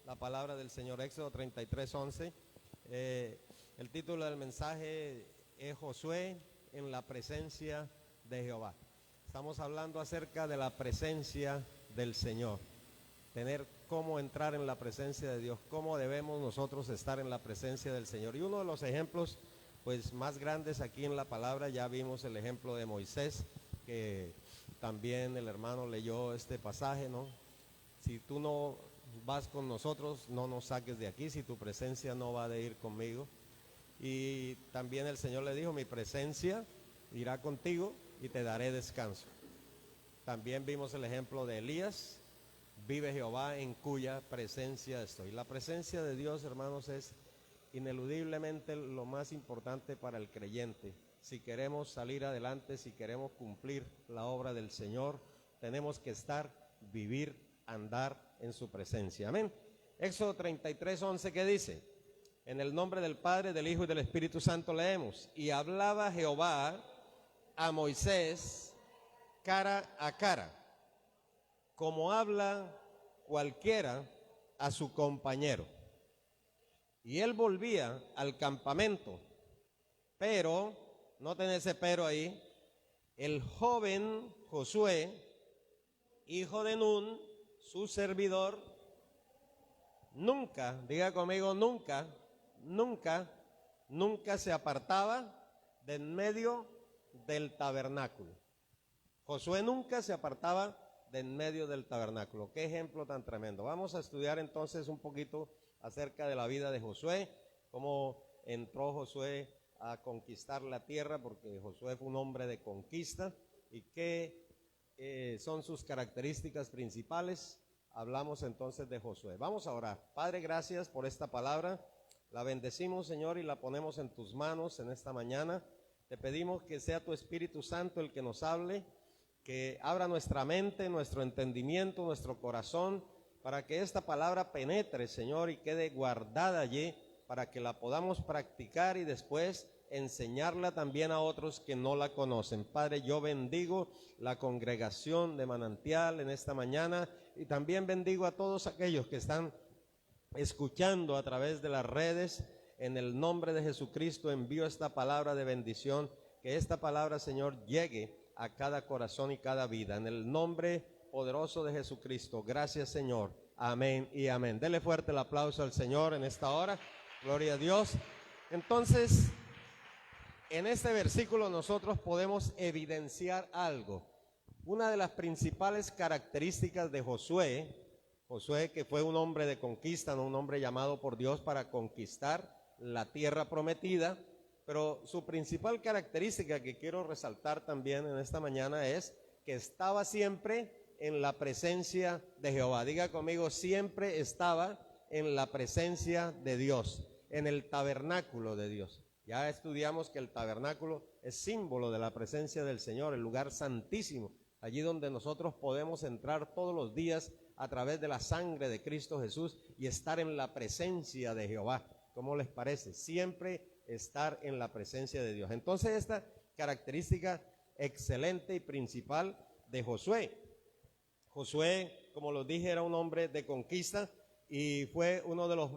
la palabra del Señor. Éxodo 33:11. El título del mensaje es Josué en la presencia de Jehová. Estamos hablando acerca de la presencia del Señor. Tener cómo entrar en la presencia de Dios, cómo debemos nosotros estar en la presencia del Señor. Y uno de los ejemplos pues más grandes aquí en la palabra, ya vimos el ejemplo de Moisés, que también el hermano leyó este pasaje, ¿no? Si tú no vas con nosotros, no nos saques de aquí, si tu presencia no va de ir conmigo. Y también el Señor le dijo, mi presencia irá contigo y te daré descanso. También vimos el ejemplo de Elías, vive Jehová en cuya presencia estoy. La presencia de Dios, hermanos, es ineludiblemente lo más importante para el creyente. Si queremos salir adelante, si queremos cumplir la obra del Señor, tenemos que estar, vivir, andar en su presencia. Amén. Éxodo 33:11, ¿qué dice? En el nombre del Padre, del Hijo y del Espíritu Santo leemos. Y hablaba Jehová a Moisés cara a cara, como habla cualquiera a su compañero. Y él volvía al campamento, pero, noten ese pero ahí, el joven Josué, hijo de Nun, su servidor, nunca, diga conmigo, nunca se apartaba de en medio del tabernáculo. Josué nunca se apartaba de en medio del tabernáculo. Qué ejemplo tan tremendo. Vamos a estudiar entonces un poquito acerca de la vida de Josué, cómo entró Josué a conquistar la tierra, porque Josué fue un hombre de conquista, y qué son sus características principales. Hablamos entonces de Josué. Vamos a orar. Padre, gracias por esta palabra. La bendecimos, Señor, y la ponemos en tus manos en esta mañana. Te pedimos que sea tu Espíritu Santo el que nos hable, que abra nuestra mente, nuestro entendimiento, nuestro corazón, para que esta palabra penetre, Señor, y quede guardada allí, para que la podamos practicar y después enseñarla también a otros que no la conocen. Padre, yo bendigo la congregación de Manantial en esta mañana, y también bendigo a todos aquellos que están escuchando a través de las redes. En el nombre de Jesucristo envío esta palabra de bendición, que esta palabra, Señor, llegue a cada corazón y cada vida. En el nombre poderoso de Jesucristo. Gracias, Señor. Amén y amén. Dele fuerte el aplauso al Señor en esta hora. Gloria a Dios. Entonces, en este versículo nosotros podemos evidenciar algo. Una de las principales características de Josué, que fue un hombre de conquista, no un hombre llamado por Dios para conquistar la tierra prometida, pero su principal característica que quiero resaltar también en esta mañana es que estaba siempre en la presencia de Jehová. Diga conmigo, siempre estaba en la presencia de Dios, en el tabernáculo de Dios. Ya estudiamos que el tabernáculo es símbolo de la presencia del Señor, el lugar santísimo, allí donde nosotros podemos entrar todos los días a través de la sangre de Cristo Jesús y estar en la presencia de Jehová. ¿Cómo les parece? Siempre estar en la presencia de Dios. Entonces, esta característica excelente y principal de Josué. Josué, como lo dije, era un hombre de conquista y fue uno de los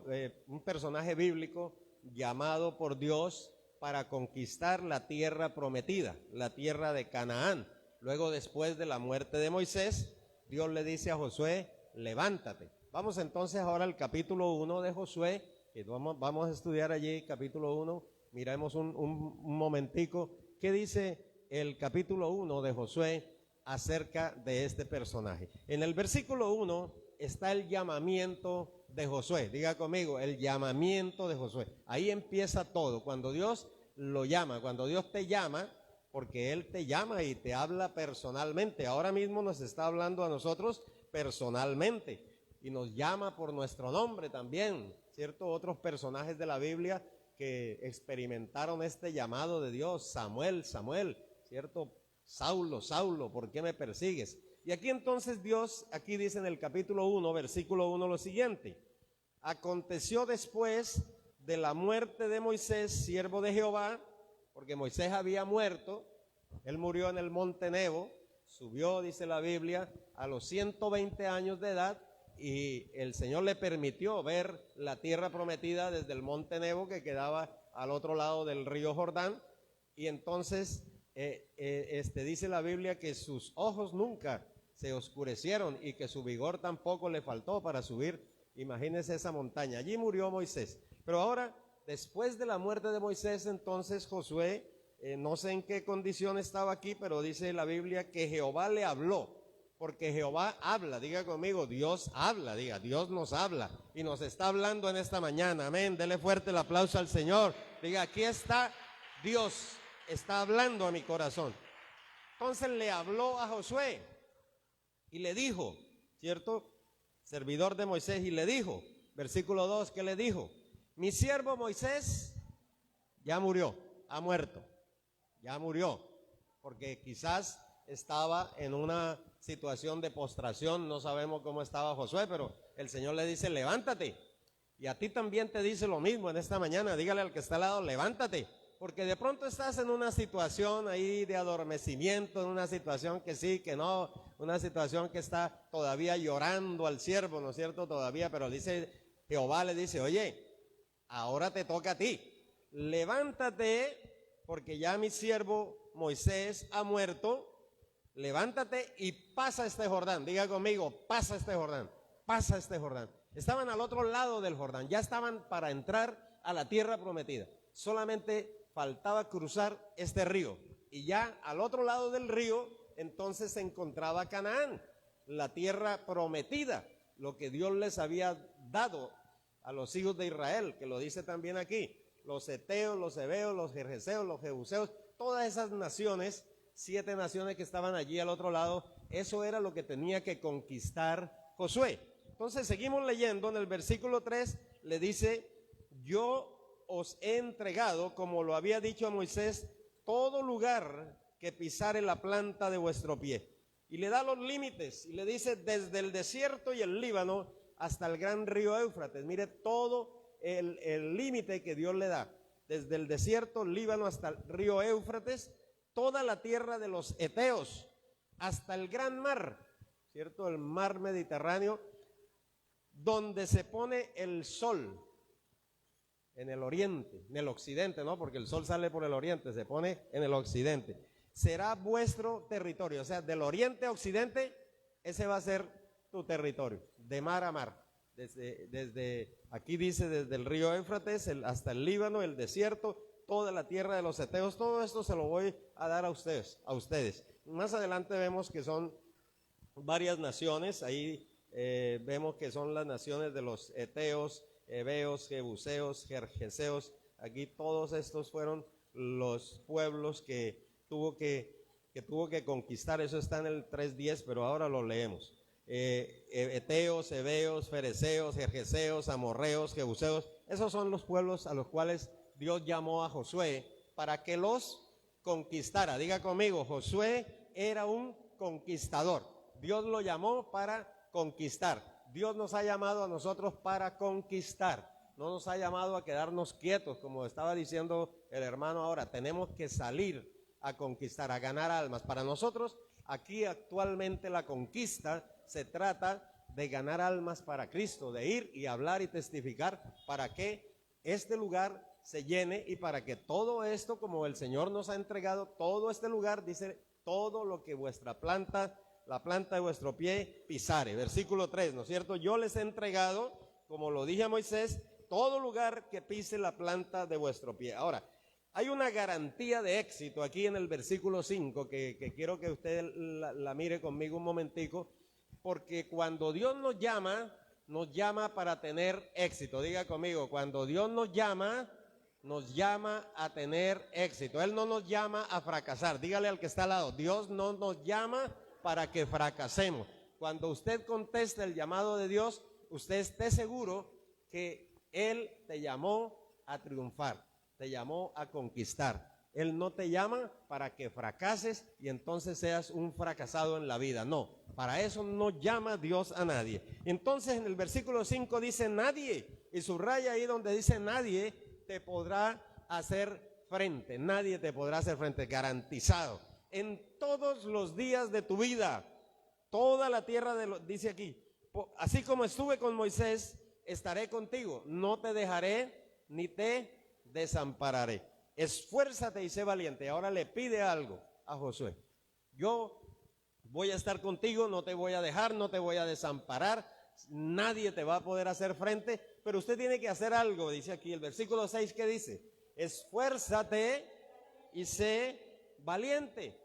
un personaje bíblico llamado por Dios para conquistar la tierra prometida, la tierra de Canaán. Luego, después de la muerte de Moisés, Dios le dice a Josué, levántate. Vamos entonces ahora al capítulo 1 de Josué, que vamos a estudiar allí, capítulo 1. Miremos un momentico, ¿qué dice el capítulo 1 de Josué acerca de este personaje? En el versículo 1 está el llamamiento de Josué. Diga conmigo, el llamamiento de Josué. Ahí empieza todo, cuando Dios lo llama, cuando Dios te llama, porque Él te llama y te habla personalmente. Ahora mismo nos está hablando a nosotros personalmente y nos llama por nuestro nombre también, ¿cierto? Otros personajes de la Biblia que experimentaron este llamado de Dios: Samuel, ¿cierto? Saulo, ¿por qué me persigues? Y aquí entonces Dios, aquí dice en el capítulo 1, versículo 1 lo siguiente: aconteció después de la muerte de Moisés, siervo de Jehová, porque Moisés había muerto, él murió en el monte Nebo, subió, dice la Biblia, a los 120 años de edad, y el Señor le permitió ver la tierra prometida desde el monte Nebo, que quedaba al otro lado del río Jordán. Y entonces dice la Biblia que sus ojos nunca se oscurecieron y que su vigor tampoco le faltó para subir. Imagínense esa montaña. Allí murió Moisés. Pero ahora, después de la muerte de Moisés, entonces Josué, no sé en qué condición estaba aquí, pero dice la Biblia que Jehová le habló. Porque Jehová habla, diga conmigo, Dios habla, diga, Dios nos habla y nos está hablando en esta mañana, amén. Dele fuerte el aplauso al Señor. Diga, aquí está Dios, está hablando a mi corazón. Entonces le habló a Josué y le dijo, ¿cierto? Servidor de Moisés, y le dijo, versículo 2, ¿qué le dijo? Mi siervo Moisés ya murió, ha muerto, ya murió, porque quizás estaba en una situación de postración, no sabemos cómo estaba Josué, pero el Señor le dice, levántate. Y a ti también te dice lo mismo en esta mañana, dígale al que está al lado, levántate, porque de pronto estás en una situación ahí de adormecimiento, en una situación que sí, que no, una situación que está todavía llorando al siervo, ¿no es cierto? Todavía, pero dice, Jehová le dice, oye, ahora te toca a ti, levántate, porque ya mi siervo Moisés ha muerto. Levántate y pasa este Jordán. Diga conmigo, pasa este Jordán, pasa este Jordán. Estaban al otro lado del Jordán, ya estaban para entrar a la tierra prometida. Solamente faltaba cruzar este río. Y ya al otro lado del río, entonces se encontraba Canaán, la tierra prometida, lo que Dios les había dado a los hijos de Israel, que lo dice también aquí. Los heteos, los heveos, los gergeseos, los jebuseos, todas esas naciones, 7 naciones que estaban allí al otro lado, eso era lo que tenía que conquistar Josué. Entonces seguimos leyendo, en el versículo 3 le dice, yo os he entregado, como lo había dicho a Moisés, todo lugar que pisare la planta de vuestro pie. Y le da los límites, y le dice, desde el desierto y el Líbano hasta el gran río Éufrates. Mire todo el límite que Dios le da, desde el desierto, Líbano hasta el río Éufrates, toda la tierra de los heteos, hasta el gran mar, ¿cierto? El mar Mediterráneo, donde se pone el sol, en el oriente, en el occidente, ¿no? Porque el sol sale por el oriente, se pone en el occidente. Será vuestro territorio, o sea, del oriente a occidente, ese va a ser tu territorio, de mar a mar. Desde aquí dice, desde el río Éufrates hasta el Líbano, el desierto, toda la tierra de los heteos, todo esto se lo voy a dar a ustedes. Más adelante vemos que son varias naciones, ahí vemos que son las naciones de los heteos, heveos, jebuseos, gergeseos. Aquí todos estos fueron los pueblos que tuvo que conquistar. Eso está en el 3:10, pero ahora lo leemos. Heteos, heveos, fereceos, gergeseos, amorreos, jebuseos. Esos son los pueblos a los cuales Dios llamó a Josué para que los conquistara. Diga conmigo, Josué era un conquistador. Dios lo llamó para conquistar. Dios nos ha llamado a nosotros para conquistar. No nos ha llamado a quedarnos quietos, como estaba diciendo el hermano ahora. Tenemos que salir a conquistar, a ganar almas. Para nosotros, aquí actualmente la conquista se trata de ganar almas para Cristo, de ir y hablar y testificar para que este lugar se llene y para que todo esto, como el Señor nos ha entregado, todo este lugar, dice, todo lo que vuestra planta, la planta de vuestro pie pisare. Versículo 3, ¿no es cierto? Yo les he entregado, como lo dije a Moisés, todo lugar que pise la planta de vuestro pie. Ahora, hay una garantía de éxito aquí en el versículo 5 que quiero que usted la mire conmigo un momentico, porque cuando Dios nos llama para tener éxito. Diga conmigo, cuando Dios nos llama a tener éxito. Él no nos llama a fracasar. Dígale al que está al lado, Dios no nos llama para que fracasemos. Cuando usted conteste el llamado de Dios, usted esté seguro que Él te llamó a triunfar, te llamó a conquistar. Él no te llama para que fracases y entonces seas un fracasado en la vida. No, para eso no llama Dios a nadie. Entonces en el versículo 5 dice nadie, y subraya ahí donde dice nadie te podrá hacer frente. Nadie te podrá hacer frente, garantizado. En todos los días de tu vida, toda la tierra dice aquí, Así como estuve con Moisés, estaré contigo. No te dejaré ni te desampararé. Esfuérzate y sé valiente. Ahora le pide algo a Josué. Yo voy a estar contigo, no te voy a dejar, no te voy a desamparar. Nadie te va a poder hacer frente, pero usted tiene que hacer algo, dice aquí el versículo 6, ¿qué dice? Esfuérzate y sé valiente,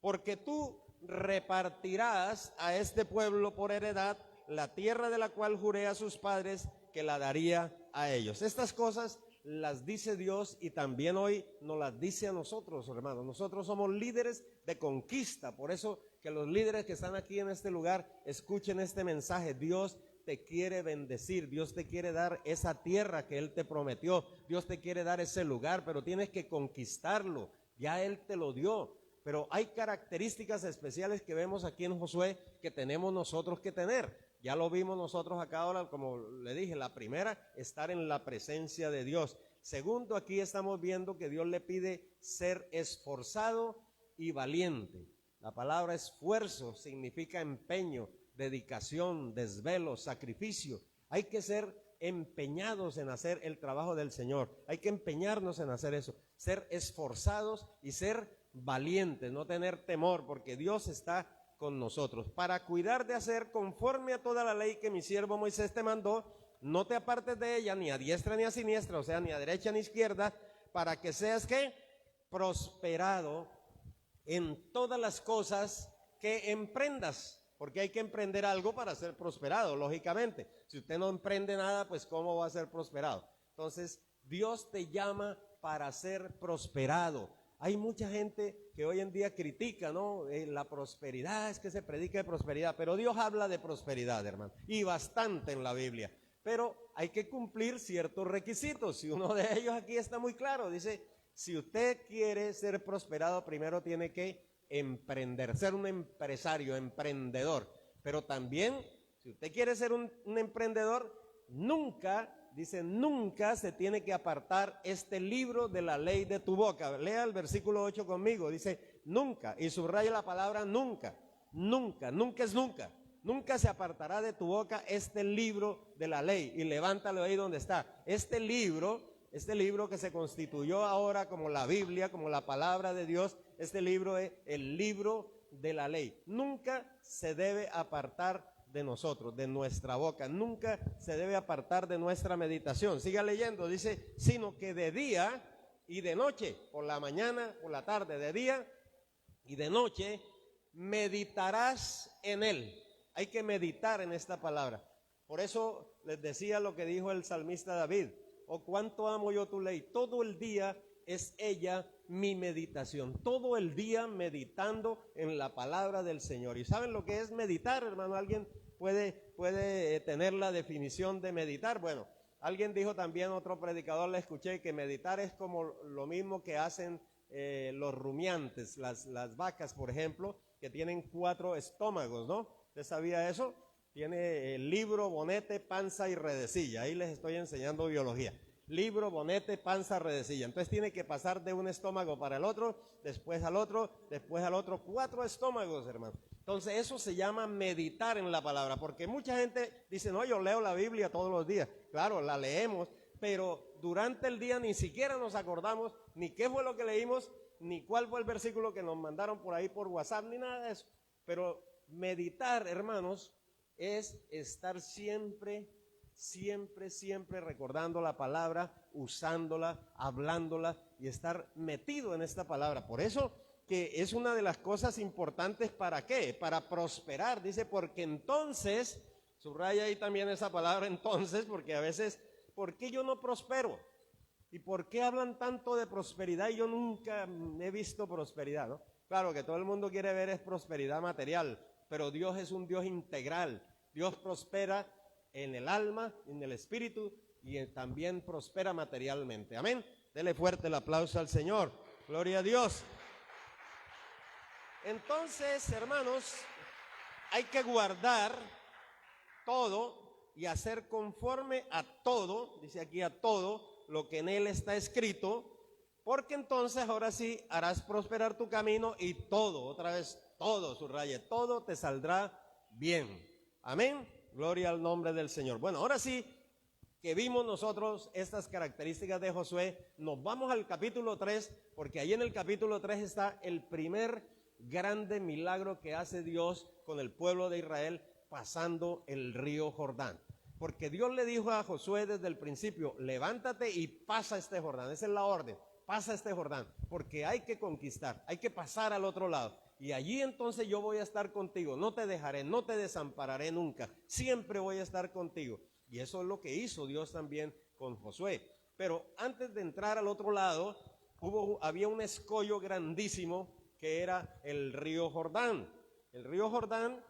porque tú repartirás a este pueblo por heredad la tierra de la cual juré a sus padres que la daría a ellos. Estas cosas las dice Dios y también hoy nos las dice a nosotros, hermanos. Nosotros somos líderes de conquista, por eso que los líderes que están aquí en este lugar escuchen este mensaje. Dios te quiere bendecir, Dios te quiere dar esa tierra que Él te prometió, Dios te quiere dar ese lugar, pero tienes que conquistarlo, ya Él te lo dio. Pero hay características especiales que vemos aquí en Josué que tenemos nosotros que tener. Ya lo vimos nosotros acá ahora, como le dije, la primera, estar en la presencia de Dios. Segundo, aquí estamos viendo que Dios le pide ser esforzado y valiente. La palabra esfuerzo significa empeño, dedicación, desvelo, sacrificio. Hay que ser empeñados en hacer el trabajo del Señor. Hay que empeñarnos en hacer eso. Ser esforzados y ser valientes, no tener temor, porque Dios está con nosotros, para cuidar de hacer conforme a toda la ley que mi siervo Moisés te mandó. No te apartes de ella, ni a diestra ni a siniestra, o sea, ni a derecha ni a izquierda, para que seas, ¿qué? Prosperado en todas las cosas que emprendas, porque hay que emprender algo para ser prosperado, lógicamente. Si usted no emprende nada, pues ¿cómo va a ser prosperado? Entonces, Dios te llama para ser prosperado. Hay mucha gente que hoy en día critica, ¿no? La prosperidad, es que se predica de prosperidad, pero Dios habla de prosperidad, hermano, y bastante en la Biblia. Pero hay que cumplir ciertos requisitos, y uno de ellos aquí está muy claro. Dice, si usted quiere ser prosperado, primero tiene que emprender, ser un empresario, emprendedor. Pero también, si usted quiere ser un emprendedor, nunca se tiene que apartar este libro de la ley de tu boca. Lea el versículo 8 conmigo, dice nunca, y subraya la palabra nunca, nunca, nunca es nunca. Nunca se apartará de tu boca este libro de la ley, y levántalo ahí donde está. Este libro que se constituyó ahora como la Biblia, como la palabra de Dios, este libro es el libro de la ley. Nunca se debe apartar de nosotros, de nuestra boca, nunca se debe apartar de nuestra meditación. Siga leyendo, dice, sino que de día y de noche, por la mañana, por la tarde, de día y de noche, meditarás en él. Hay que meditar en esta palabra. Por eso les decía lo que dijo el salmista David: oh, cuánto amo yo tu ley, todo el día es ella mi meditación, todo el día meditando en la palabra del Señor. ¿Y saben lo que es meditar, hermano? ¿Alguien puede tener la definición de meditar? Bueno, alguien dijo también, otro predicador le escuché, que meditar es como lo mismo que hacen los rumiantes, las vacas, por ejemplo, que tienen 4 estómagos, ¿no? ¿Usted sabía eso? Tiene libro, bonete, panza y redecilla. Ahí les estoy enseñando biología. Libro, bonete, panza, redecilla. Entonces tiene que pasar de un estómago para el otro, después al otro, después al otro. 4 estómagos, hermano. Entonces eso se llama meditar en la palabra, porque mucha gente dice, no, yo leo la Biblia todos los días. Claro, la leemos, pero durante el día ni siquiera nos acordamos ni qué fue lo que leímos, ni cuál fue el versículo que nos mandaron por ahí por WhatsApp, ni nada de eso. Pero meditar, hermanos, es estar siempre recordando la palabra, usándola, hablándola y estar metido en esta palabra. Por eso que es una de las cosas importantes. ¿Para qué? Para prosperar. Dice, porque entonces, subraya ahí también esa palabra entonces, porque a veces, ¿por qué yo no prospero? ¿Y por qué hablan tanto de prosperidad y yo nunca he visto prosperidad, ¿no? Claro que todo el mundo quiere ver es prosperidad material, pero Dios es un Dios integral. Dios prospera en el alma, en el espíritu, y también prospera materialmente. Amén. Dele fuerte el aplauso al Señor. Gloria a Dios. Entonces, hermanos, hay que guardar todo y hacer conforme a todo, dice aquí a todo, lo que en él está escrito, porque entonces ahora sí harás prosperar tu camino y todo, otra vez todo, subraye, todo te saldrá bien. Amén. Gloria al nombre del Señor. Bueno, ahora sí que vimos nosotros estas características de Josué, nos vamos al capítulo 3, porque ahí en el capítulo 3 está el primer grande milagro que hace Dios con el pueblo de Israel pasando el río Jordán. Porque Dios le dijo a Josué desde el principio, levántate y pasa este Jordán. Esa es la orden, pasa este Jordán, porque hay que conquistar, hay que pasar al otro lado. Y allí entonces yo voy a estar contigo, no te dejaré, no te desampararé nunca, siempre voy a estar contigo. Y eso es lo que hizo Dios también con Josué. Pero antes de entrar al otro lado, había un escollo grandísimo que era el río Jordán. El río Jordán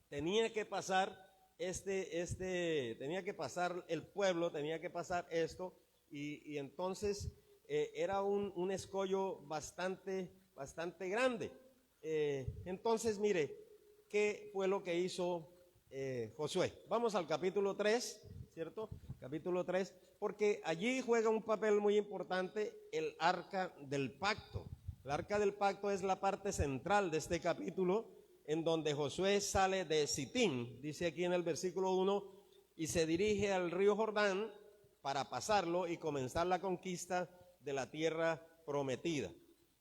tenía que pasar tenía que pasar el pueblo, tenía que pasar esto, y entonces era un escollo bastante grande. Entonces, mire, ¿qué fue lo que hizo Josué? Vamos al capítulo 3, ¿cierto? Capítulo 3, porque allí juega un papel muy importante el arca del pacto. El arca del pacto es la parte central de este capítulo, en donde Josué sale de Sitín, dice aquí en el versículo 1, y se dirige al río Jordán para pasarlo y comenzar la conquista de la tierra prometida.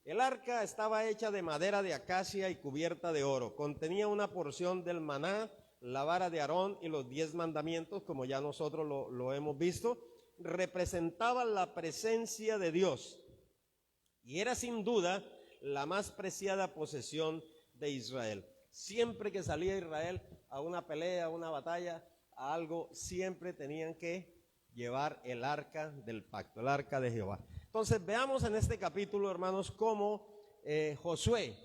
El arca estaba hecha de madera de acacia y cubierta de oro. Contenía una porción del maná, la vara de Aarón y los 10 mandamientos, como ya nosotros lo hemos visto. Representaba la presencia de Dios y era sin duda la más preciada posesión de Israel. Siempre que salía Israel a una pelea, a una batalla, a algo, siempre tenían que llevar el arca del pacto, el arca de Jehová. Entonces veamos en este capítulo, hermanos, cómo Josué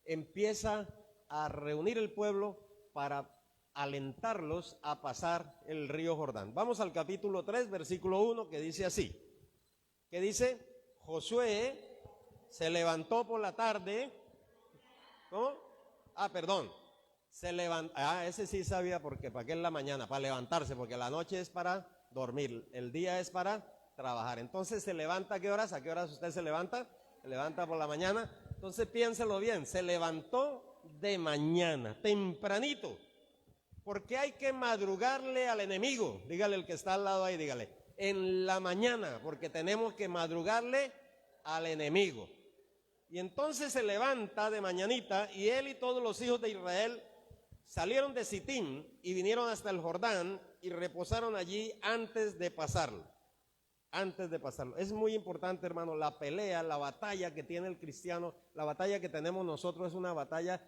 empieza a reunir el pueblo para alentarlos a pasar el río Jordán. Vamos al capítulo 3, versículo 1, que dice así, que dice, Josué se levantó por la tarde. ¿Cómo? Perdón. Se levanta. Ese sí sabía, porque para qué es la mañana, para levantarse, porque la noche es para dormir, el día es para trabajar. Entonces se levanta, ¿a qué horas? ¿A qué horas usted se levanta? Se levanta por la mañana. Entonces piénselo bien, se levantó de mañana, tempranito, porque hay que madrugarle al enemigo. Dígale el que está al lado ahí, dígale, en la mañana, porque tenemos que madrugarle al enemigo. Y entonces se levanta de mañanita, y él y todos los hijos de Israel salieron de Sitín y vinieron hasta el Jordán y reposaron allí antes de pasarlo. Antes de pasarlo. Es muy importante, hermano, la pelea, la batalla que tiene el cristiano, la batalla que tenemos nosotros es una batalla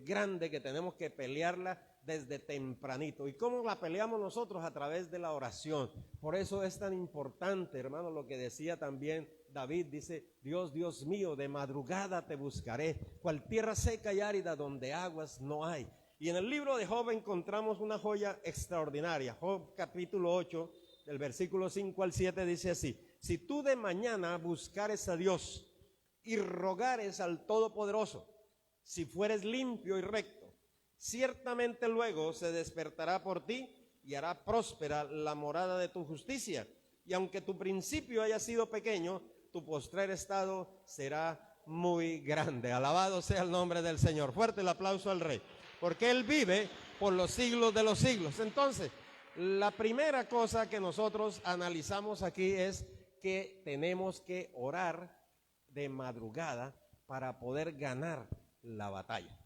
grande que tenemos que pelearla desde tempranito. ¿Y cómo la peleamos nosotros? A través de la oración. Por eso es tan importante, hermano, lo que decía también David, dice, Dios, Dios mío, de madrugada te buscaré, cual tierra seca y árida donde aguas no hay. Y en el libro de Job encontramos una joya extraordinaria. Job capítulo 8, del versículo 5 al 7 dice así, si tú de mañana buscares a Dios y rogares al Todopoderoso, si fueres limpio y recto, ciertamente luego se despertará por ti y hará próspera la morada de tu justicia. Y aunque tu principio haya sido pequeño, tu postrer estado será muy grande. Alabado sea el nombre del Señor. Fuerte el aplauso al Rey, porque Él vive por los siglos de los siglos. Entonces, la primera cosa que nosotros analizamos aquí es que tenemos que orar de madrugada para poder ganar la batalla.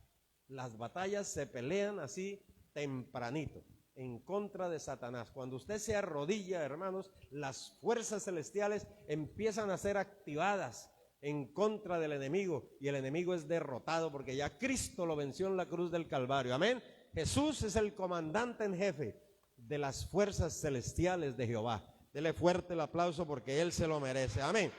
Las batallas se pelean así tempranito, en contra de Satanás. Cuando usted se arrodilla, hermanos, las fuerzas celestiales empiezan a ser activadas en contra del enemigo, y el enemigo es derrotado porque ya Cristo lo venció en la cruz del Calvario. Amén. Jesús es el comandante en jefe de las fuerzas celestiales de Jehová. Dele fuerte el aplauso porque Él se lo merece. Amén.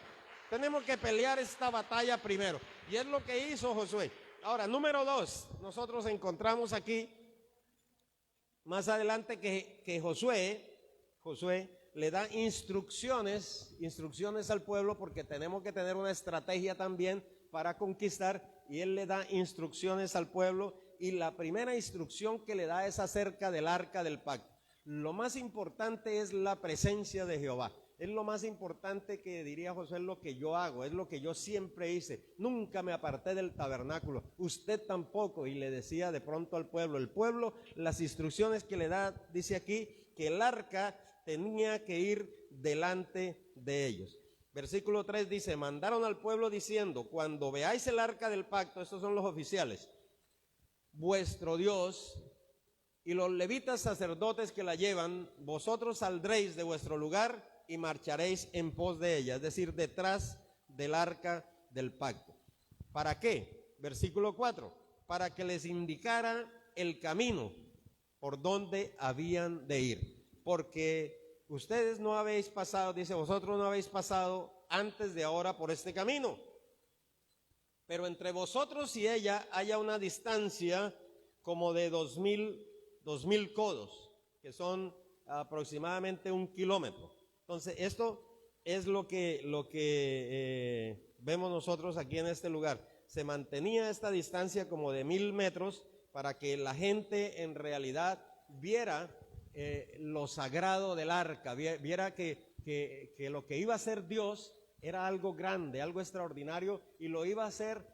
Tenemos que pelear esta batalla primero, y es lo que hizo Josué. Ahora, número 2, nosotros encontramos aquí más adelante que Josué le da instrucciones al pueblo, porque tenemos que tener una estrategia también para conquistar, y él le da instrucciones al pueblo, y la primera instrucción que le da es acerca del arca del pacto. Lo más importante es la presencia de Jehová. Es lo más importante que diría Josué, es lo que yo hago, es lo que yo siempre hice. Nunca me aparté del tabernáculo, usted tampoco. Y le decía de pronto al pueblo, el pueblo, las instrucciones que le da, dice aquí, que el arca tenía que ir delante de ellos. Versículo 3 dice, mandaron al pueblo diciendo, cuando veáis el arca del pacto, estos son los oficiales, vuestro Dios, y los levitas sacerdotes que la llevan, vosotros saldréis de vuestro lugar y marcharéis en pos de ella, es decir, detrás del arca del pacto. ¿Para qué? Versículo 4, para que les indicara el camino por donde habían de ir, porque ustedes no habéis pasado, dice, vosotros no habéis pasado antes de ahora por este camino, pero entre vosotros y ella haya una distancia como de 2000 codos, que son aproximadamente 1 kilómetro. Entonces, esto es lo que vemos nosotros aquí en este lugar. Se mantenía esta distancia como de 1000 metros para que la gente en realidad viera lo sagrado del arca, viera que lo que iba a hacer Dios era algo grande, algo extraordinario, y lo iba a hacer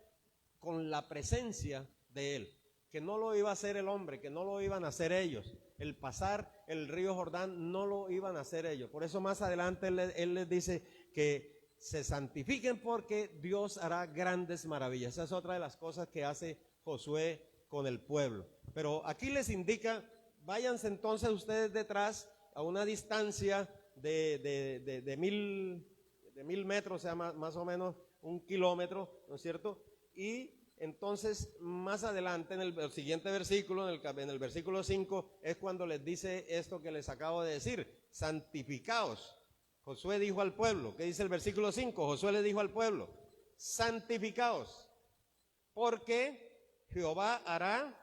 con la presencia de Él, que no lo iba a hacer el hombre, que no lo iban a hacer ellos. El pasar el río Jordán no lo iban a hacer ellos. Por eso más adelante él les dice que se santifiquen porque Dios hará grandes maravillas. Esa es otra de las cosas que hace Josué con el pueblo. Pero aquí les indica, váyanse entonces ustedes detrás a una distancia de 1000 metros, o sea, más o menos 1 kilómetro, ¿no es cierto? Y entonces, más adelante, en el siguiente versículo, en el versículo 5, es cuando les dice esto que les acabo de decir, santificaos. Josué dijo al pueblo, ¿qué dice el versículo 5? Josué le dijo al pueblo, santificaos, porque Jehová hará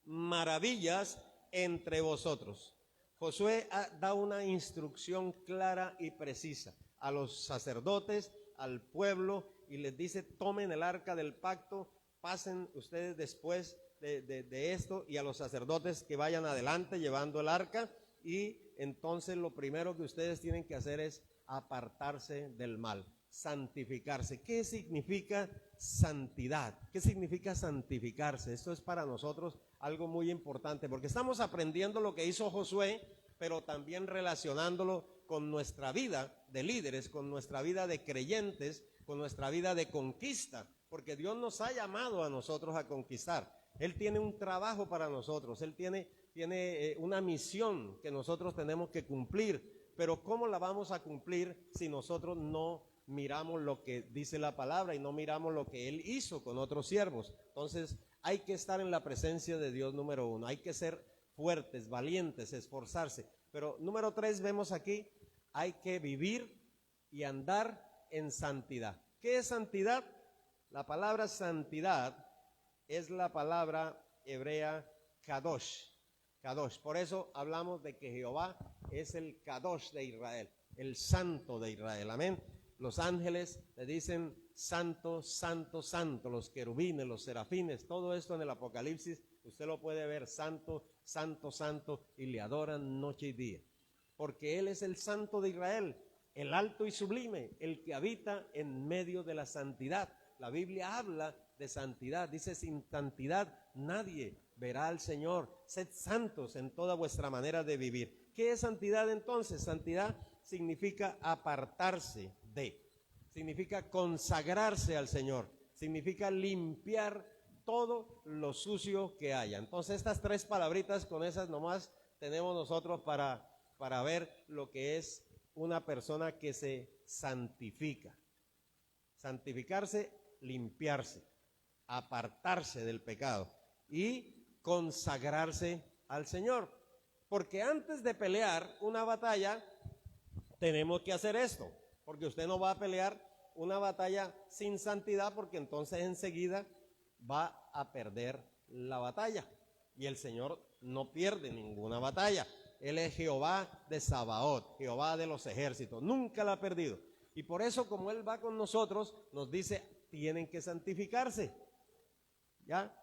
maravillas entre vosotros. Josué da una instrucción clara y precisa a los sacerdotes, al pueblo, y les dice, tomen el arca del pacto, pasen ustedes después de esto, y a los sacerdotes que vayan adelante llevando el arca, y entonces lo primero que ustedes tienen que hacer es apartarse del mal, santificarse. ¿Qué significa santidad? ¿Qué significa santificarse? Esto es para nosotros algo muy importante, porque estamos aprendiendo lo que hizo Josué, pero también relacionándolo con nuestra vida de líderes, con nuestra vida de creyentes, con nuestra vida de conquista, porque Dios nos ha llamado a nosotros a conquistar. Él tiene un trabajo para nosotros, Él tiene una misión que nosotros tenemos que cumplir, pero ¿cómo la vamos a cumplir si nosotros no miramos lo que dice la palabra y no miramos lo que Él hizo con otros siervos? Entonces hay que estar en la presencia de Dios, número 1, hay que ser fuertes, valientes, esforzarse. Pero número 3 vemos aquí, hay que vivir y andar en santidad. ¿Qué es santidad? La palabra santidad es la palabra hebrea kadosh. Kadosh. Por eso hablamos de que Jehová es el kadosh de Israel, el santo de Israel. Amén. Los ángeles le dicen santo, santo, santo. Los querubines, los serafines, todo esto en el Apocalipsis, usted lo puede ver, santo, santo, santo, y le adoran noche y día. Porque Él es el santo de Israel, el alto y sublime, el que habita en medio de la santidad. La Biblia habla de santidad, dice, sin santidad nadie verá al Señor. Sed santos en toda vuestra manera de vivir. ¿Qué es santidad entonces? Santidad significa apartarse de, significa consagrarse al Señor, significa limpiar todo lo sucio que haya. Entonces estas 3 palabritas, con esas nomás tenemos nosotros para ver lo que es una persona que se santifica. Santificarse, limpiarse, apartarse del pecado y consagrarse al Señor. Porque antes de pelear una batalla, tenemos que hacer esto. Porque usted no va a pelear una batalla sin santidad, porque entonces enseguida va a perder la batalla. Y el Señor no pierde ninguna batalla. Él es Jehová de Sabaoth, Jehová de los ejércitos, nunca la ha perdido. Y por eso, como Él va con nosotros, nos dice, tienen que santificarse. ¿Ya?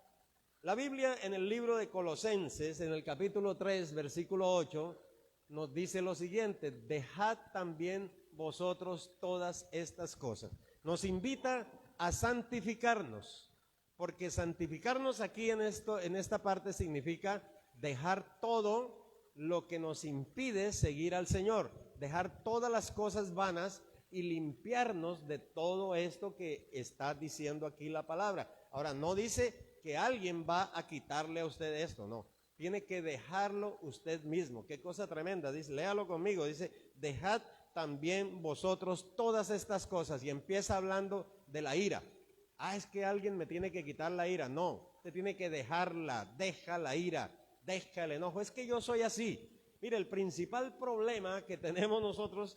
La Biblia en el libro de Colosenses, en el capítulo 3, versículo 8, nos dice lo siguiente: dejad también vosotros todas estas cosas. Nos invita a santificarnos, porque santificarnos aquí en esta parte significa dejar todo lo que nos impide seguir al Señor, dejar todas las cosas vanas y limpiarnos de todo esto que está diciendo aquí la palabra. Ahora, no dice que alguien va a quitarle a usted esto, no. Tiene que dejarlo usted mismo. Qué cosa tremenda. Dice, léalo conmigo. Dice, dejad también vosotros todas estas cosas. Y empieza hablando de la ira. Es que alguien me tiene que quitar la ira. No, usted tiene que dejarla. Deja la ira, deja el enojo. Es que yo soy así. Mire, el principal problema que tenemos nosotros,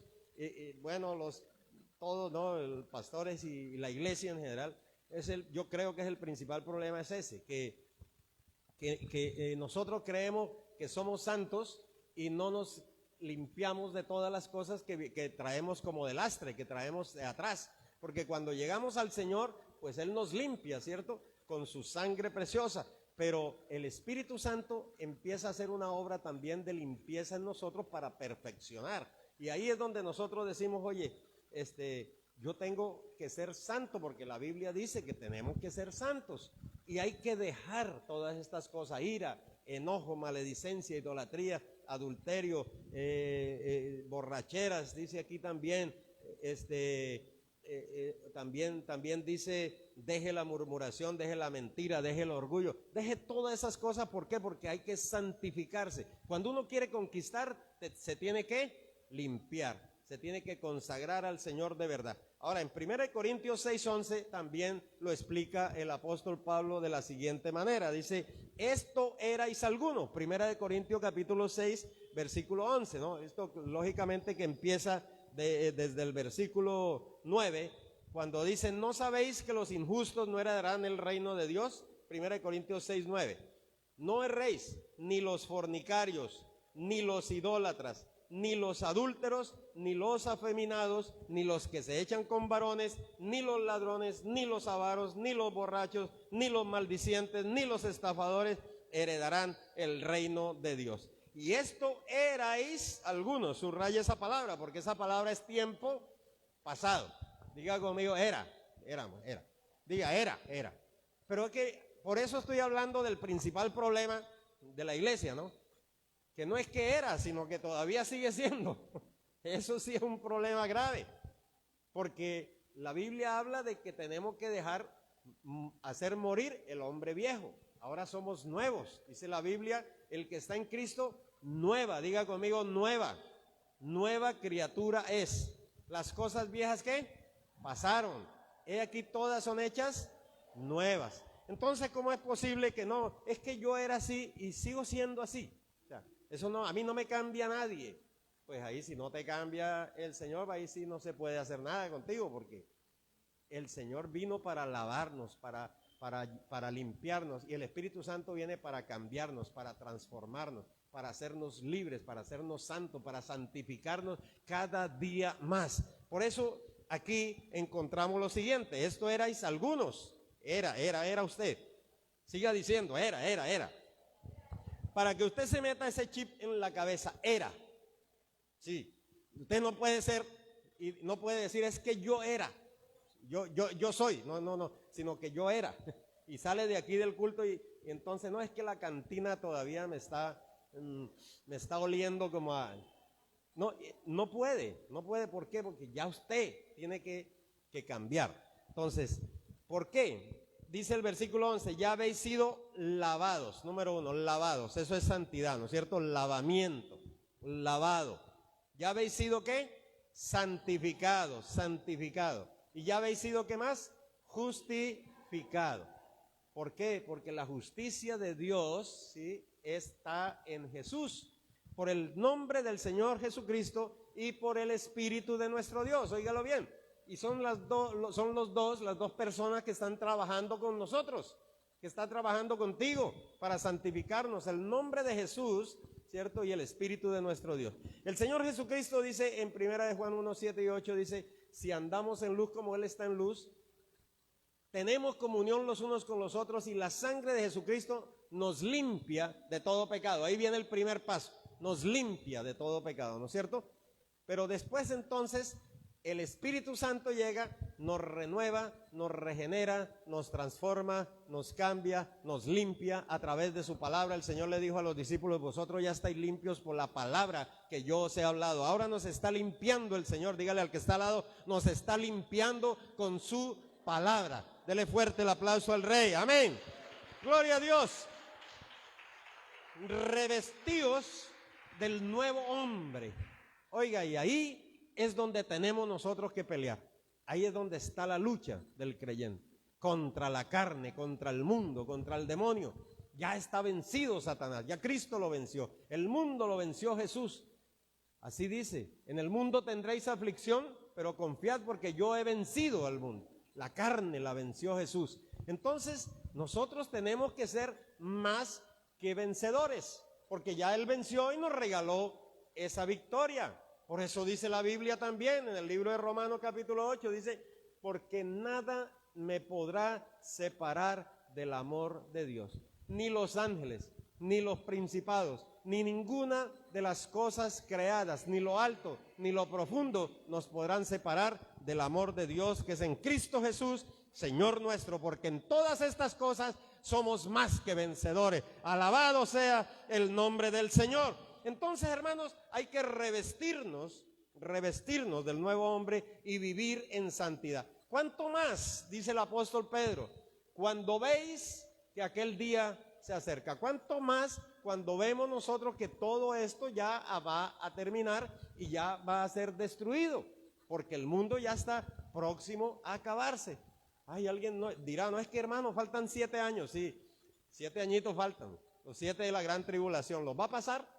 todos, ¿no? Los pastores y la iglesia en general, yo creo que es el principal problema es ese, que nosotros creemos que somos santos y no nos limpiamos de todas las cosas que traemos como de lastre, que traemos de atrás, porque cuando llegamos al Señor, pues Él nos limpia, ¿cierto? Con su sangre preciosa, pero el Espíritu Santo empieza a hacer una obra también de limpieza en nosotros para perfeccionar, y ahí es donde nosotros decimos, oye, yo tengo que ser santo, porque la Biblia dice que tenemos que ser santos, y hay que dejar todas estas cosas: ira, enojo, maledicencia, idolatría, adulterio, borracheras, dice aquí también, también dice, deje la murmuración, deje la mentira, deje el orgullo, deje todas esas cosas. ¿Por qué? Porque hay que santificarse. Cuando uno quiere conquistar, se tiene que limpiar, se tiene que consagrar al Señor de verdad. Ahora, en 1 Corintios 6:11 también lo explica el apóstol Pablo de la siguiente manera. Dice, esto erais algunos. 1 Corintios capítulo 6, versículo 11, ¿no? Esto lógicamente que empieza desde el versículo 9, cuando dice, ¿no sabéis que los injustos no heredarán el reino de Dios? 1 Corintios 6:9. No erréis, ni los fornicarios, ni los idólatras, ni los adúlteros, ni los afeminados, ni los que se echan con varones, ni los ladrones, ni los avaros, ni los borrachos, ni los maldicientes, ni los estafadores heredarán el reino de Dios. Y esto erais algunos. Subraya esa palabra, porque esa palabra es tiempo pasado. Diga conmigo, era. Diga, era. Pero es que por eso estoy hablando del principal problema de la iglesia, ¿no? Que no es que era, sino que todavía sigue siendo. Eso sí es un problema grave, porque la Biblia habla de que tenemos que hacer morir el hombre viejo. Ahora somos nuevos, dice la Biblia, el que está en Cristo, nueva, diga conmigo, nueva criatura es. Las cosas viejas, ¿qué? Pasaron. He aquí todas son hechas nuevas. Entonces, ¿cómo es posible que no? Es que yo era así y sigo siendo así. Eso no, a mí no me cambia nadie. Pues ahí si no te cambia el Señor, ahí sí no se puede hacer nada contigo, porque el Señor vino para lavarnos, para limpiarnos, y el Espíritu Santo viene para cambiarnos, para transformarnos, para hacernos libres, para hacernos santos, para santificarnos cada día más. Por eso aquí encontramos lo siguiente: esto erais algunos. Era usted. Siga diciendo, era. Para que usted se meta ese chip en la cabeza, era. Sí, usted no puede ser y no puede decir, es que yo era, yo soy, no, sino que yo era. Y sale de aquí del culto y entonces no, es que la cantina todavía me está oliendo como a... No puede, ¿por qué? Porque ya usted tiene que cambiar. Entonces, ¿por qué? Dice el versículo 11, ya habéis sido lavados. Número 1, lavados, eso es santidad, ¿no es cierto? Lavamiento, lavado. ¿Ya habéis sido qué? Santificados. ¿Y ya habéis sido qué más? Justificado. ¿Por qué? Porque la justicia de Dios, ¿sí?, está en Jesús, por el nombre del Señor Jesucristo y por el Espíritu de nuestro Dios. Óigalo bien. Y son las dos personas que están trabajando con nosotros, que está trabajando contigo para santificarnos: el nombre de Jesús, ¿cierto? Y el Espíritu de nuestro Dios. El Señor Jesucristo dice en 1 Juan 1, 7 y 8, dice, si andamos en luz como Él está en luz, tenemos comunión los unos con los otros, y la sangre de Jesucristo nos limpia de todo pecado. Ahí viene el primer paso. nos limpia de todo pecado, ¿no es cierto? Pero después entonces el Espíritu Santo llega, nos renueva, nos regenera, nos transforma, nos cambia, nos limpia a través de su palabra. El Señor le dijo a los discípulos: vosotros ya estáis limpios por la palabra que yo os he hablado. Ahora nos está limpiando el Señor. Dígale al que está al lado: nos está limpiando con su palabra. Dele fuerte el aplauso al Rey. Amén. Gloria a Dios. Revestidos del nuevo hombre. Oiga, y ahí es donde tenemos nosotros que pelear. Ahí es donde está la lucha del creyente. Contra la carne, contra el mundo, contra el demonio. Ya está vencido Satanás, ya Cristo lo venció. El mundo lo venció Jesús. Así dice: en el mundo tendréis aflicción, pero confiad porque yo he vencido al mundo. La carne la venció Jesús. Entonces nosotros tenemos que ser más que vencedores, porque ya Él venció y nos regaló esa victoria. Por eso dice la Biblia también en el libro de Romanos capítulo 8, dice: porque nada me podrá separar del amor de Dios, ni los ángeles, ni los principados, ni ninguna de las cosas creadas, ni lo alto, ni lo profundo nos podrán separar del amor de Dios que es en Cristo Jesús, Señor nuestro, porque en todas estas cosas somos más que vencedores. Alabado sea el nombre del Señor. Entonces, hermanos, hay que revestirnos del nuevo hombre y vivir en santidad. ¿Cuánto más, dice el apóstol Pedro, cuando veis que aquel día se acerca? ¿Cuánto más cuando vemos nosotros que todo esto ya va a terminar y ya va a ser destruido? Porque el mundo ya está próximo a acabarse. Ay, alguien dirá: no, es que, hermano, faltan 7 años. Sí, 7 añitos faltan, los 7 de la gran tribulación. ¿Los va a pasar?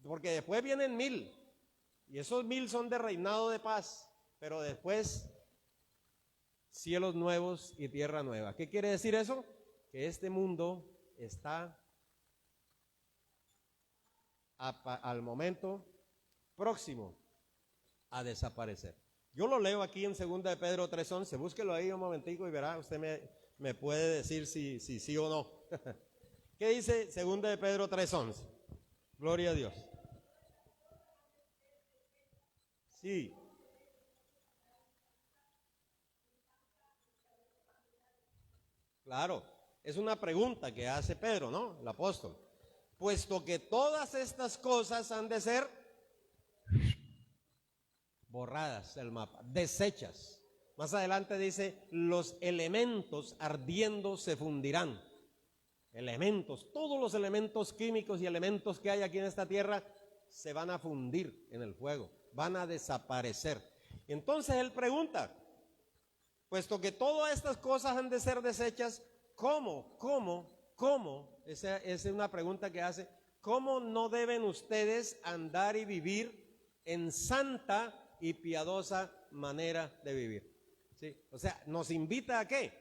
Porque después vienen 1000, y esos 1000 son de reinado de paz, pero después cielos nuevos y tierra nueva. ¿Qué quiere decir eso? Que este mundo está al momento próximo a desaparecer. Yo lo leo aquí en 2 de Pedro 3:11, búsquelo ahí un momentico y verá, usted me puede decir si sí o no. ¿Qué dice 2 de Pedro 3:11? Gloria a Dios. Sí. Claro, es una pregunta que hace Pedro, ¿no? El apóstol. Puesto que todas estas cosas han de ser borradas del mapa, deshechas. Más adelante dice: los elementos ardiendo se fundirán. Elementos, todos los elementos químicos y elementos que hay aquí en esta tierra se van a fundir en el fuego, van a desaparecer. Entonces él pregunta: puesto que todas estas cosas han de ser deshechas, ¿cómo? Esa es una pregunta que hace. ¿Cómo no deben ustedes andar y vivir en santa y piadosa manera de vivir? ¿Sí? O sea, nos invita ¿a qué?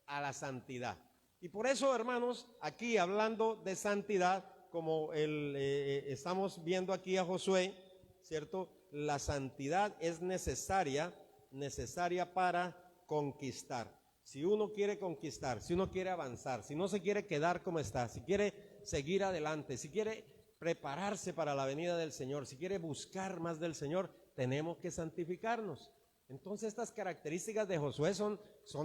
A la santidad. Y por eso, hermanos, aquí hablando de santidad, como estamos viendo aquí a Josué, ¿cierto? La santidad es necesaria para conquistar. Si uno quiere conquistar, si uno quiere avanzar, si no se quiere quedar como está, si quiere seguir adelante, si quiere prepararse para la venida del Señor, si quiere buscar más del Señor, tenemos que santificarnos. Entonces estas características de Josué son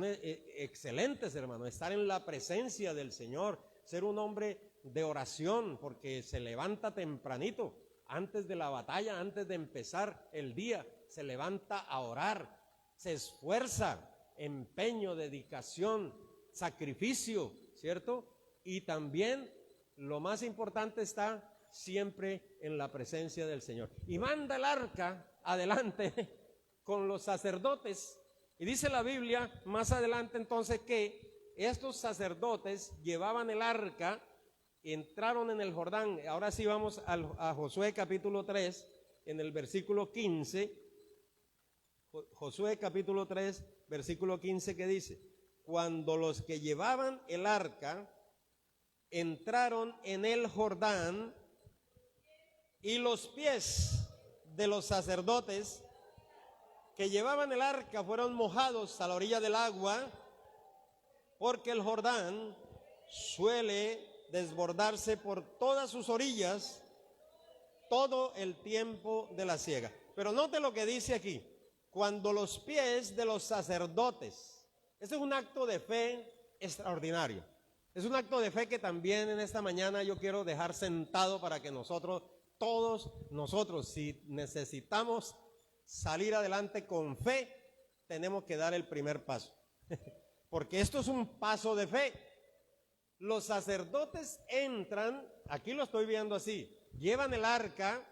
excelentes, hermano. Estar en la presencia del Señor, ser un hombre de oración, porque se levanta tempranito, antes de la batalla, antes de empezar el día, se levanta a orar, se esfuerza, empeño, dedicación, sacrificio, ¿cierto? Y también, lo más importante, está siempre en la presencia del Señor. Y manda el arca adelante con los sacerdotes. Y dice la Biblia más adelante entonces que estos sacerdotes llevaban el arca, entraron en el Jordán. Ahora sí vamos a Josué capítulo 3, en el versículo 15. Josué capítulo 3, versículo 15, que dice: cuando los que llevaban el arca entraron en el Jordán, y los pies de los sacerdotes que llevaban el arca fueron mojados a la orilla del agua, porque el Jordán suele desbordarse por todas sus orillas todo el tiempo de la siega. Pero note lo que dice aquí, cuando los pies de los sacerdotes, este es un acto de fe extraordinario. Es un acto de fe que también en esta mañana yo quiero dejar sentado para que nosotros, todos nosotros, si necesitamos salir adelante con fe, tenemos que dar el primer paso. Porque esto es un paso de fe. Los sacerdotes entran, aquí lo estoy viendo así, llevan el arca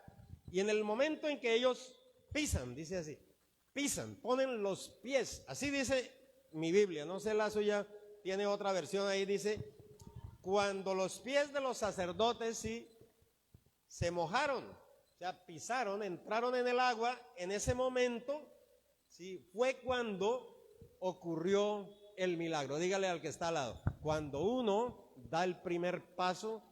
y en el momento en que ellos pisan, dice así, pisan, ponen los pies, así dice mi Biblia, no sé la suya, tiene otra versión ahí, dice, cuando los pies de los sacerdotes sí se mojaron, o sea, pisaron, entraron en el agua, en ese momento, sí, fue cuando ocurrió el milagro. Dígale al que está al lado, cuando uno da el primer paso,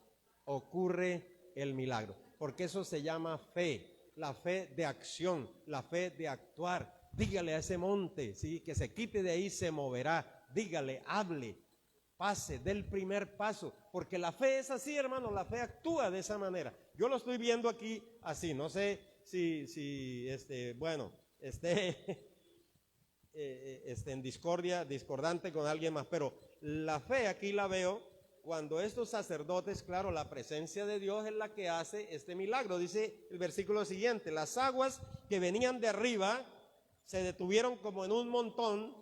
ocurre el milagro, porque eso se llama fe, la fe de acción, la fe de actuar. Dígale a ese monte, sí, que se quite de ahí, se moverá. Dígale, hable, pase, dé el primer paso, porque la fe es así, hermano, la fe actúa de esa manera. Yo lo estoy viendo aquí así, no sé si esté en discordante con alguien más, pero la fe aquí la veo cuando estos sacerdotes, claro, la presencia de Dios es la que hace este milagro. Dice el versículo siguiente, las aguas que venían de arriba se detuvieron como en un montón,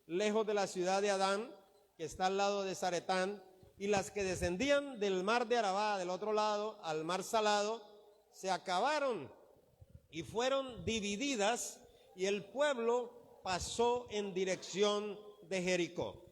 lejos de la ciudad de Adán, que está al lado de Zaretán, y las que descendían del mar de Arabá, del otro lado, al mar salado, se acabaron y fueron divididas, y el pueblo pasó en dirección de Jericó.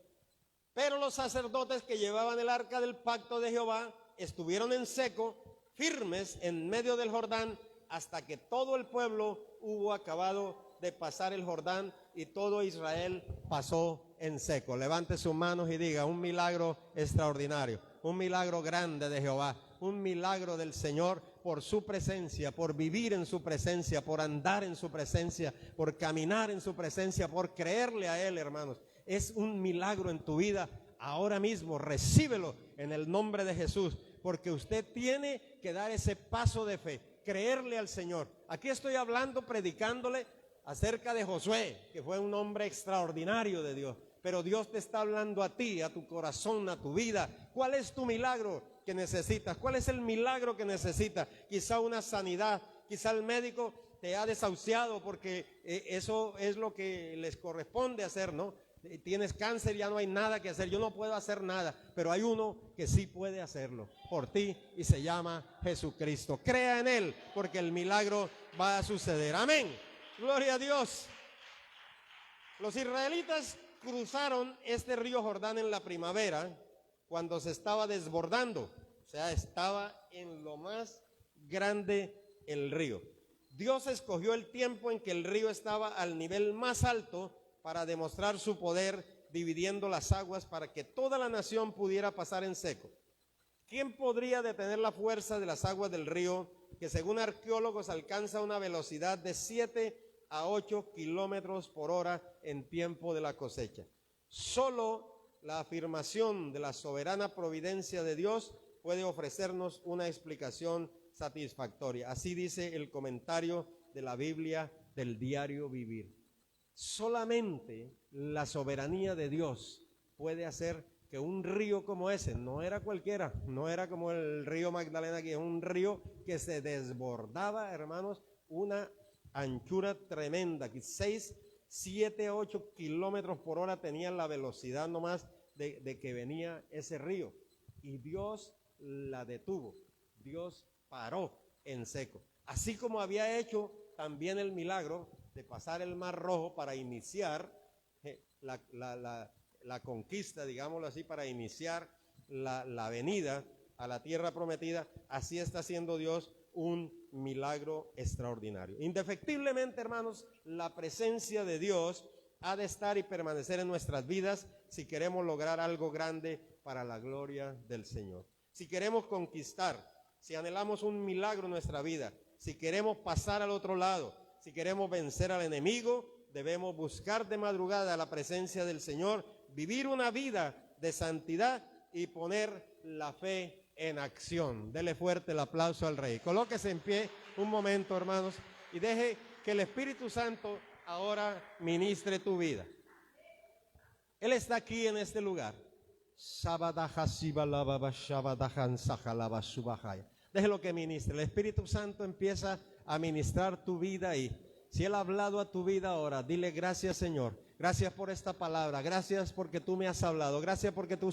Pero los sacerdotes que llevaban el arca del pacto de Jehová estuvieron en seco, firmes en medio del Jordán, hasta que todo el pueblo hubo acabado de pasar el Jordán y todo Israel pasó en seco. Levante sus manos y diga, un milagro extraordinario, un milagro grande de Jehová, un milagro del Señor por su presencia, por vivir en su presencia, por andar en su presencia, por caminar en su presencia, por creerle a Él, hermanos. Es un milagro en tu vida ahora mismo, recíbelo en el nombre de Jesús, porque usted tiene que dar ese paso de fe, creerle al Señor. Aquí estoy hablando, predicándole acerca de Josué, que fue un hombre extraordinario de Dios, pero Dios te está hablando a ti, a tu corazón, a tu vida. ¿Cuál es tu milagro que necesitas? ¿Cuál es el milagro que necesitas? Quizá una sanidad, quizá el médico te ha desahuciado porque eso es lo que les corresponde hacer, ¿no? Tienes cáncer, ya no hay nada que hacer, yo no puedo hacer nada, pero hay uno que sí puede hacerlo por ti y se llama Jesucristo. Crea en Él, porque el milagro va a suceder. Amén. Gloria a Dios. Los israelitas cruzaron este río Jordán en la primavera, cuando se estaba desbordando, o sea, estaba en lo más grande el río. Dios escogió el tiempo en que el río estaba al nivel más alto para demostrar su poder, dividiendo las aguas para que toda la nación pudiera pasar en seco. ¿Quién podría detener la fuerza de las aguas del río, que según arqueólogos alcanza una velocidad de 7 a 8 kilómetros por hora en tiempo de la cosecha? Solo la afirmación de la soberana providencia de Dios puede ofrecernos una explicación satisfactoria. Así dice el comentario de la Biblia del Diario Vivir. Solamente la soberanía de Dios puede hacer que un río como ese, no era cualquiera, no era como el río Magdalena, que es un río que se desbordaba, hermanos, una anchura tremenda, que 6, 7, 8 kilómetros por hora tenía la velocidad nomás de que venía ese río. Y Dios la detuvo, Dios paró en seco. Así como había hecho también el milagro de pasar el Mar Rojo para iniciar la conquista, digámoslo así, para iniciar la venida a la tierra prometida, así está haciendo Dios un milagro extraordinario. Indefectiblemente, hermanos, la presencia de Dios ha de estar y permanecer en nuestras vidas si queremos lograr algo grande para la gloria del Señor. Si queremos conquistar, si anhelamos un milagro en nuestra vida, si queremos pasar al otro lado, si queremos vencer al enemigo, debemos buscar de madrugada la presencia del Señor, vivir una vida de santidad y poner la fe en acción. Dele fuerte el aplauso al Rey. Colóquese en pie un momento, hermanos, y deje que el Espíritu Santo ahora ministre tu vida. Él está aquí en este lugar. Déjelo que ministre. El Espíritu Santo empieza a ministrar tu vida y si Él ha hablado a tu vida ahora, dile gracias, Señor. Gracias por esta palabra. Gracias porque tú me has hablado. Gracias porque tú